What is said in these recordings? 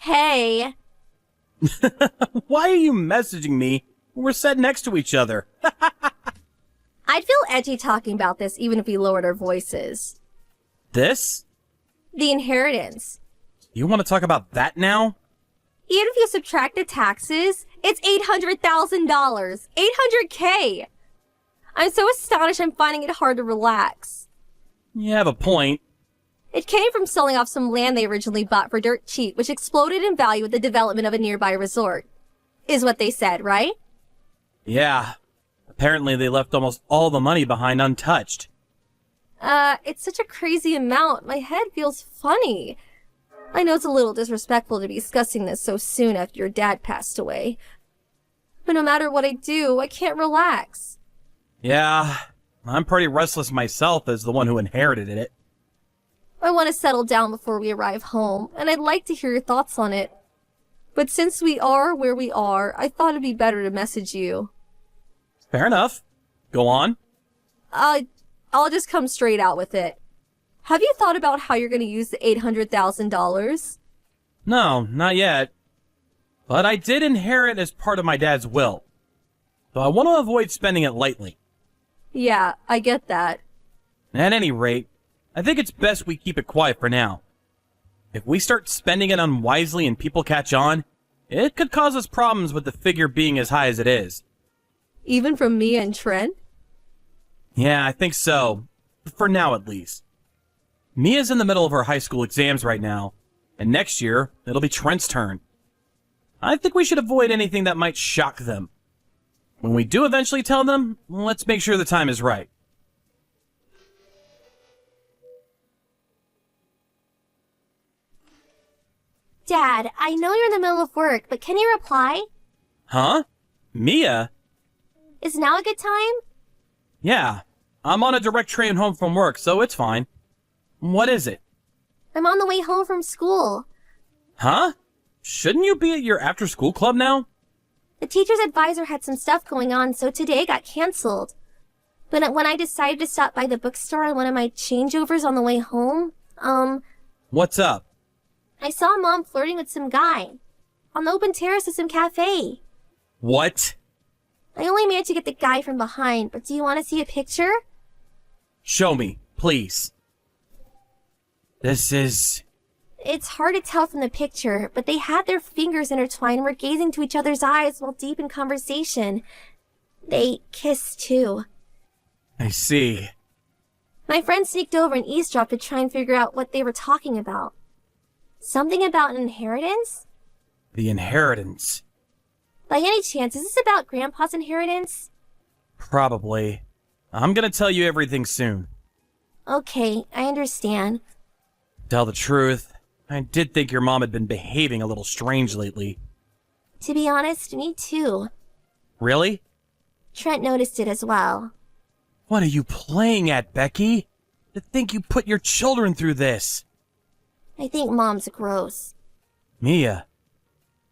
Hey. Why are you messaging me when we're sat next to each other? I'd feel edgy talking about this even if we lowered our voices. This? The inheritance. You want to talk about that now? Even if you subtract the taxes, it's $800,000. $800K. I'm so astonished I'm finding it hard to relax. You have a point. It came from selling off some land they originally bought for dirt cheap, which exploded in value with the development of a nearby resort. Is what they said, right? Yeah. Apparently they left almost all the money behind untouched. It's such a crazy amount. My head feels funny. I know it's a little disrespectful to be discussing this so soon after your dad passed away. But no matter what I do, I can't relax. Yeah, I'm pretty restless myself as the one who inherited it. I want to settle down before we arrive home, and I'd like to hear your thoughts on it. But since we are where we are, I thought it'd be better to message you. Fair enough. Go on. I'll just come straight out with it. Have you thought about how you're going to use the $800,000? No, not yet. But I did inherit as part of my dad's will. So I want to avoid spending it lightly. Yeah, I get that. At any rate, I think it's best we keep it quiet for now. If we start spending it unwisely and people catch on, it could cause us problems with the figure being as high as it is. Even from me and Trent? Yeah, I think so. For now, at least. Mia's in the middle of her high school exams right now, and next year, it'll be Trent's turn. I think we should avoid anything that might shock them. When we do eventually tell them, let's make sure the time is right. Dad, I know you're in the middle of work, but can you reply? Huh? Mia? Is now a good time? Yeah, I'm on a direct train home from work, so it's fine. What is it? I'm on the way home from school. Huh? Shouldn't you be at your after-school club now? The teacher's advisor had some stuff going on, so today got canceled. But when I decided to stop by the bookstore on one of my changeovers on the way home, What's up? I saw Mom flirting with some guy on the open terrace of some cafe. What? I only managed to get the guy from behind, but do you want to see a picture? Show me, please. This is... It's hard to tell from the picture, but they had their fingers intertwined and were gazing to each other's eyes while deep in conversation. They kissed too. I see. My friend sneaked over and eavesdropped to try and figure out what they were talking about. Something about an inheritance? The inheritance. By any chance, is this about Grandpa's inheritance? Probably. I'm gonna tell you everything soon. Okay, I understand. Tell the truth, I did think your mom had been behaving a little strange lately. To be honest, me too. Really? Trent noticed it as well. What are you playing at, Becky? To think you put your children through this. I think Mom's gross. Mia.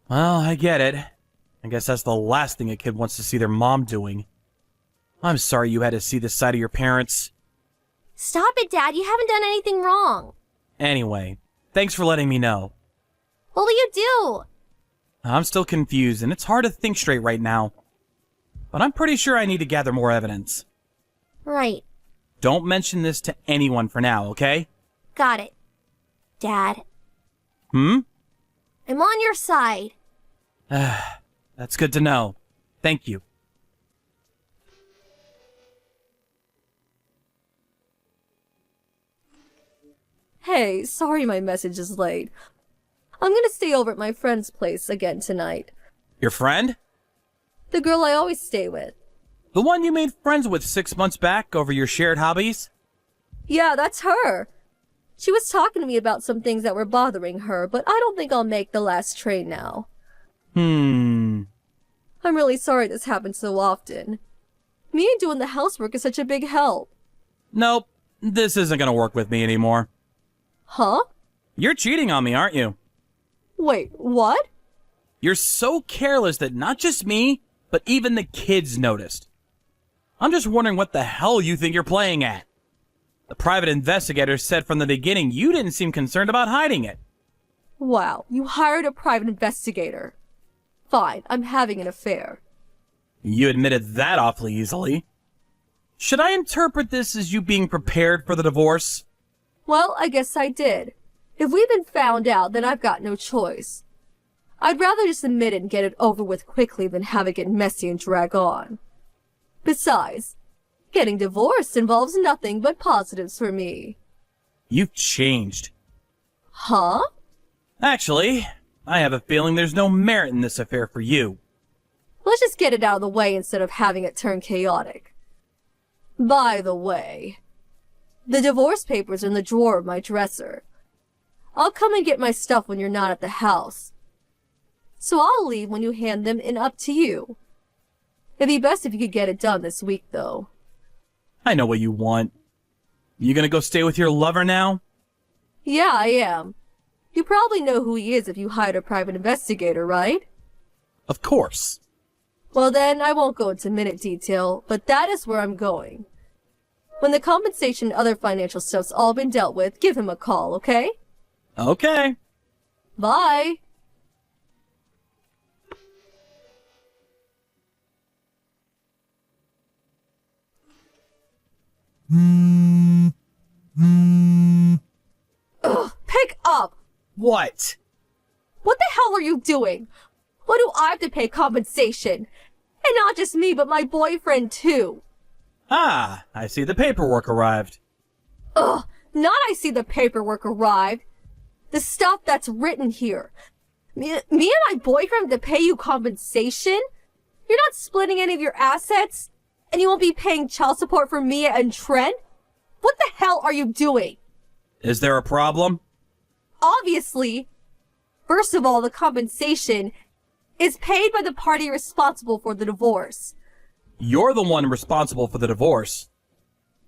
Well, I get it. I guess that's the last thing a kid wants to see their mom doing. I'm sorry you had to see this side of your parents. Stop it, Dad. You haven't done anything wrong. Anyway, thanks for letting me know. What will you do? I'm still confused, and it's hard to think straight right now. But I'm pretty sure I need to gather more evidence. Right. Don't mention this to anyone for now, okay? Got it. Dad. Hmm? I'm on your side. That's good to know. Thank you. Hey, sorry my message is late. I'm gonna stay over at my friend's place again tonight. Your friend? The girl I always stay with. The one you made friends with 6 months back over your shared hobbies? Yeah, that's her. She was talking to me about some things that were bothering her, but I don't think I'll make the last train now. I'm really sorry this happens so often. Me and doing the housework is such a big help. Nope, this isn't gonna work with me anymore. Huh? You're cheating on me, aren't you? Wait, what? You're so careless that not just me, but even the kids noticed. I'm just wondering what the hell you think you're playing at. The private investigator said from the beginning you didn't seem concerned about hiding it. Wow, you hired a private investigator. Fine, I'm having an affair. You admitted that awfully easily. Should I interpret this as you being prepared for the divorce? Well, I guess I did. If we've been found out, then I've got no choice. I'd rather just admit it and get it over with quickly than have it get messy and drag on. Besides, getting divorced involves nothing but positives for me. You've changed. Huh? Actually, I have a feeling there's no merit in this affair for you. Let's just get it out of the way instead of having it turn chaotic. By the way, the divorce papers are in the drawer of my dresser. I'll come and get my stuff when you're not at the house. So I'll leave when you hand them in, up to you. It'd be best if you could get it done this week, though. I know what you want. You gonna go stay with your lover now? Yeah, I am. You probably know who he is if you hired a private investigator, right? Of course. Well then, I won't go into minute detail, but that is where I'm going. When the compensation and other financial stuff's all been dealt with, give him a call, okay? Okay. Bye! Ugh, pick up! What? What the hell are you doing? Why do I have to pay compensation? And not just me, but my boyfriend too. Ah, I see the paperwork arrived. Ugh, not I see the paperwork arrived. The stuff that's written here. Me and my boyfriend have to pay you compensation? You're not splitting any of your assets? And you won't be paying child support for Mia and Trent? What the hell are you doing? Is there a problem? Obviously. First of all, the compensation is paid by the party responsible for the divorce. You're the one responsible for the divorce.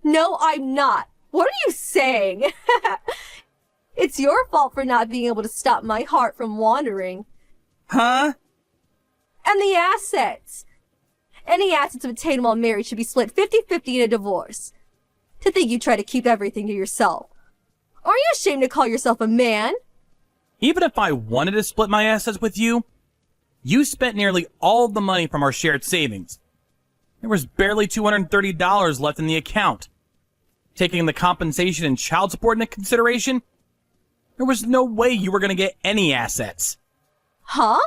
No, I'm not. What are you saying? It's your fault for not being able to stop my heart from wandering. Huh? And the assets. Any assets obtained while married should be split 50-50 in a divorce. To think you try to keep everything to yourself. Aren't you ashamed to call yourself a man? Even if I wanted to split my assets with you, you spent nearly all the money from our shared savings. There was barely $230 left in the account. Taking the compensation and child support into consideration, there was no way you were going to get any assets. Huh?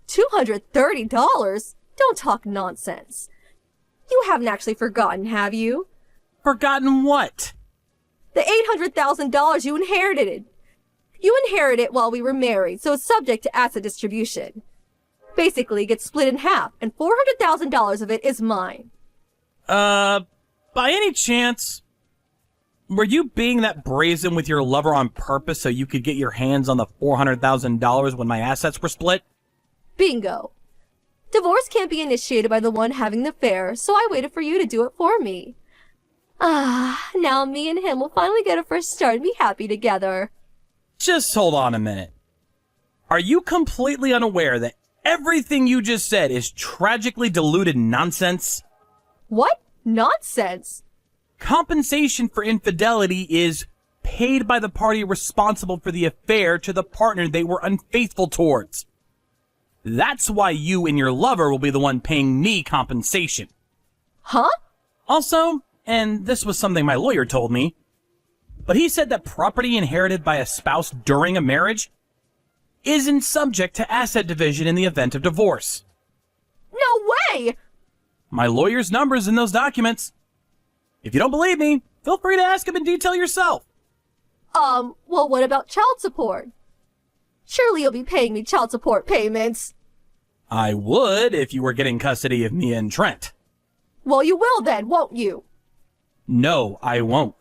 $230? Don't talk nonsense. You haven't actually forgotten, have you? Forgotten what? The $800,000 you inherited. You inherited it while we were married, so it's subject to asset distribution. Basically, it gets split in half, and $400,000 of it is mine. By any chance, were you being that brazen with your lover on purpose so you could get your hands on the $400,000 when my assets were split? Bingo. Divorce can't be initiated by the one having the affair, so I waited for you to do it for me. Ah, now me and him will finally get a fresh start and be happy together. Just hold on a minute. Are you completely unaware that everything you just said is tragically diluted nonsense? What? Nonsense? Compensation for infidelity is paid by the party responsible for the affair to the partner they were unfaithful towards. That's why you and your lover will be the one paying me compensation. Huh? Also, and this was something my lawyer told me, but he said that property inherited by a spouse during a marriage isn't subject to asset division in the event of divorce. No way! My lawyer's number's in those documents. If you don't believe me, feel free to ask him in detail yourself. Well, what about child support? Surely you'll be paying me child support payments. I would if you were getting custody of Mia and Trent. Well, you will then, won't you? No, I won't.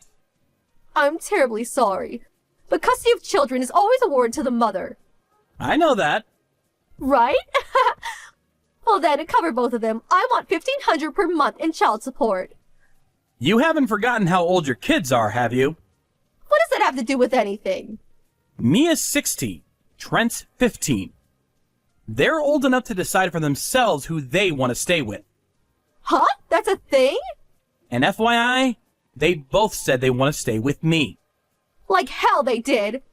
I'm terribly sorry, but custody of children is always awarded to the mother. I know that. Right? Well then, to cover both of them, I want $1,500 per month in child support. You haven't forgotten how old your kids are, have you? What does that have to do with anything? Mia's 16, Trent's 15. They're old enough to decide for themselves who they want to stay with. Huh? That's a thing? And FYI, they both said they want to stay with me. Like hell they did.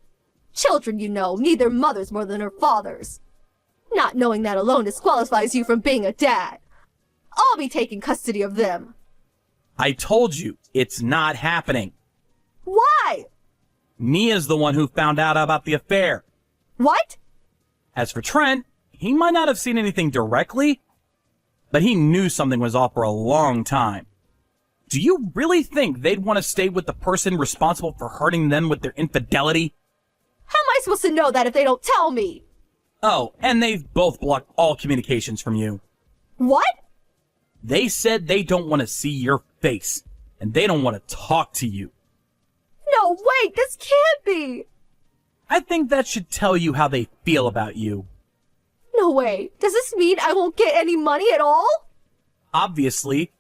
Children, you know, need their mothers more than their fathers. Not knowing that alone disqualifies you from being a dad. I'll be taking custody of them. I told you, it's not happening. Why? Mia's the one who found out about the affair. What? As for Trent, he might not have seen anything directly, but he knew something was off for a long time. Do you really think they'd want to stay with the person responsible for hurting them with their infidelity? How am I supposed to know that if they don't tell me? Oh, and they've both blocked all communications from you. What? They said they don't want to see your face, and they don't want to talk to you. No, wait, this can't be. I think that should tell you how they feel about you. No way. Does this mean I won't get any money at all? Obviously.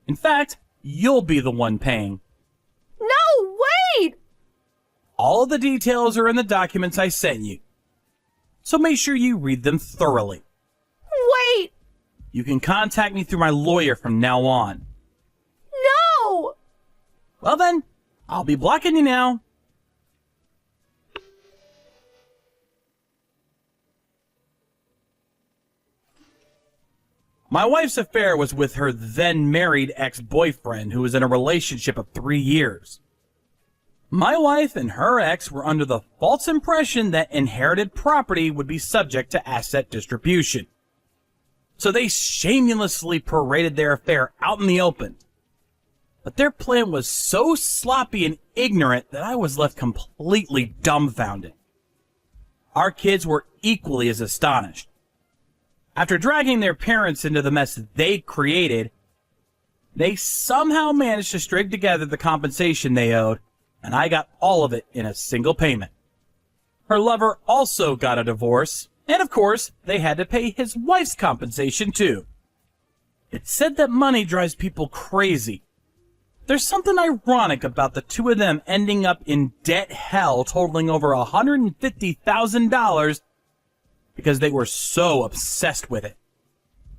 In fact, you'll be the one paying. No, wait! All of the details are in the documents I sent you, so make sure you read them thoroughly. Wait! You can contact me through my lawyer from now on. No! Well then, I'll be blocking you now. My wife's affair was with her then-married ex-boyfriend who was in a relationship of 3 years. My wife and her ex were under the false impression that inherited property would be subject to asset distribution. So they shamelessly paraded their affair out in the open. But their plan was so sloppy and ignorant that I was left completely dumbfounded. Our kids were equally as astonished. After dragging their parents into the mess they'd created, they somehow managed to string together the compensation they owed, and I got all of it in a single payment. Her lover also got a divorce, and of course, they had to pay his wife's compensation too. It's said that money drives people crazy. There's something ironic about the two of them ending up in debt hell totaling over $150,000 because they were so obsessed with it.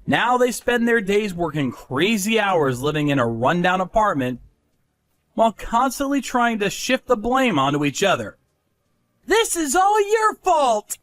Now they spend their days working crazy hours living in a rundown apartment while constantly trying to shift the blame onto each other. This is all your fault!